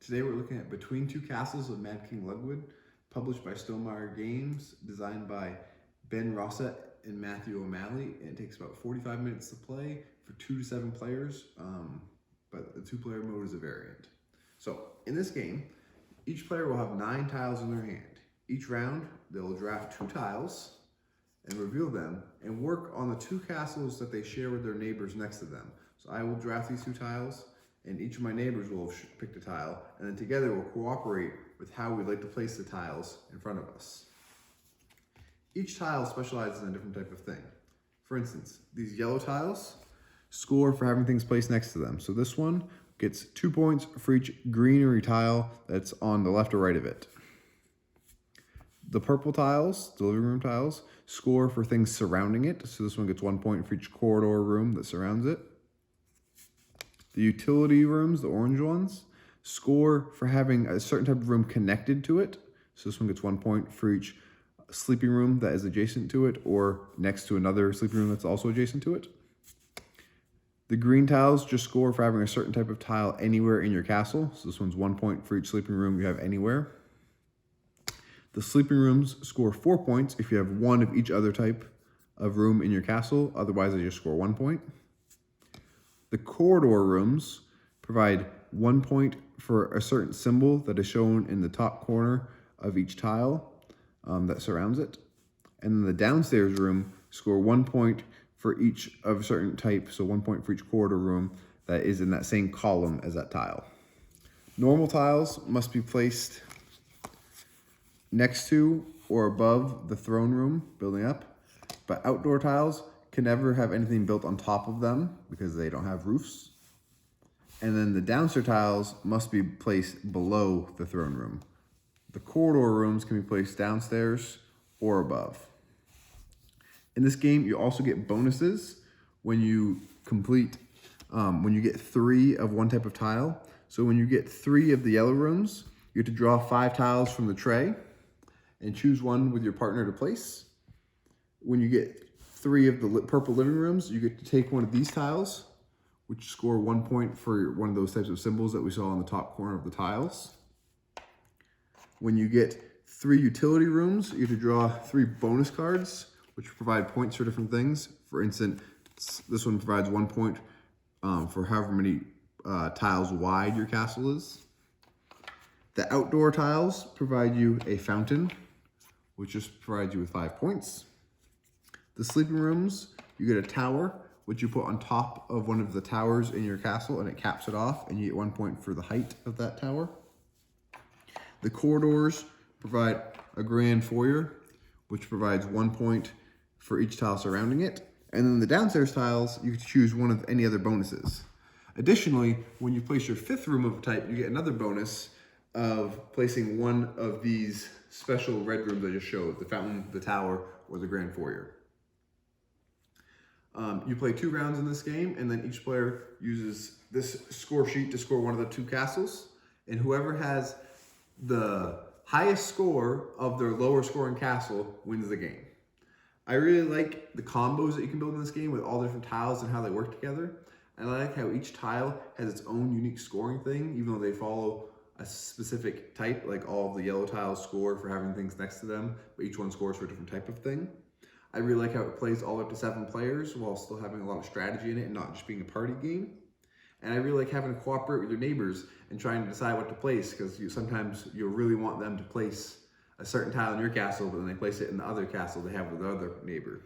Today we're looking at Between Two Castles of Mad King Ludwig, published by Stonemaier Games, designed by Ben Rossett and Matthew O'Malley, and it takes about 45 minutes to play for 2 to 7 players, but the 2-player mode is a variant. So in this game, each player will have 9 tiles in their hand. Each round, they'll draft 2 tiles and reveal them and work on the 2 castles that they share with their neighbors next to them. So I will draft these 2 tiles, and each of my neighbors will have picked a tile, and then together we'll cooperate with how we'd like to place the tiles in front of us. Each tile specializes in a different type of thing. For instance, these yellow tiles score for having things placed next to them. So this one gets 2 points for each greenery tile that's on the left or right of it. The purple tiles, the living room tiles, score for things surrounding it. So this one gets 1 point for each corridor room that surrounds it. The utility rooms, the orange ones, score for having a certain type of room connected to it. So this one gets 1 point for each sleeping room that is adjacent to it or next to another sleeping room that's also adjacent to it. The green tiles just score for having a certain type of tile anywhere in your castle. So this one's 1 point for each sleeping room you have anywhere. The sleeping rooms score 4 points if you have one of each other type of room in your castle. Otherwise, they just score 1 point. The corridor rooms provide 1 point for a certain symbol that is shown in the top corner of each tile that surrounds it. And then the downstairs room score 1 point for each of a certain type, so 1 point for each corridor room that is in that same column as that tile. Normal tiles must be placed next to or above the throne room building up, but outdoor tiles can never have anything built on top of them because they don't have roofs. And then the downstairs tiles must be placed below the throne room. The corridor rooms can be placed downstairs or above. In this game, you also get bonuses when you complete, when you get 3 of one type of tile. So when you get 3 of the yellow rooms, you have to draw 5 tiles from the tray and choose one with your partner to place. When you get 3 of the purple living rooms, you get to take one of these tiles, which score 1 point for one of those types of symbols that we saw on the top corner of the tiles. When you get 3 utility rooms, you have to draw 3 bonus cards, which provide points for different things. For instance, this one provides 1 point for however many tiles wide your castle is. The outdoor tiles provide you a fountain, which just provides you with 5 points. The sleeping rooms, you get a tower, which you put on top of one of the towers in your castle, and it caps it off, and you get 1 point for the height of that tower. The corridors provide a grand foyer, which provides 1 point for each tile surrounding it. And then the downstairs tiles, you can choose one of any other bonuses. Additionally, when you place your 5th room of a type, you get another bonus of placing one of these special red rooms I just showed, the fountain, the tower, or the grand foyer. You play 2 rounds in this game, and then each player uses this score sheet to score one of the 2 castles, and whoever has the highest score of their lower scoring castle wins the game. I really like the combos that you can build in this game with all the different tiles and how they work together. And I like how each tile has its own unique scoring thing, even though they follow a specific type, like all of the yellow tiles score for having things next to them, but each one scores for a different type of thing. I really like how it plays all up to 7 players while still having a lot of strategy in it and not just being a party game. And I really like having to cooperate with your neighbors and trying to decide what to place, because sometimes you'll really want them to place a certain tile in your castle, but then they place it in the other castle they have with the other neighbor.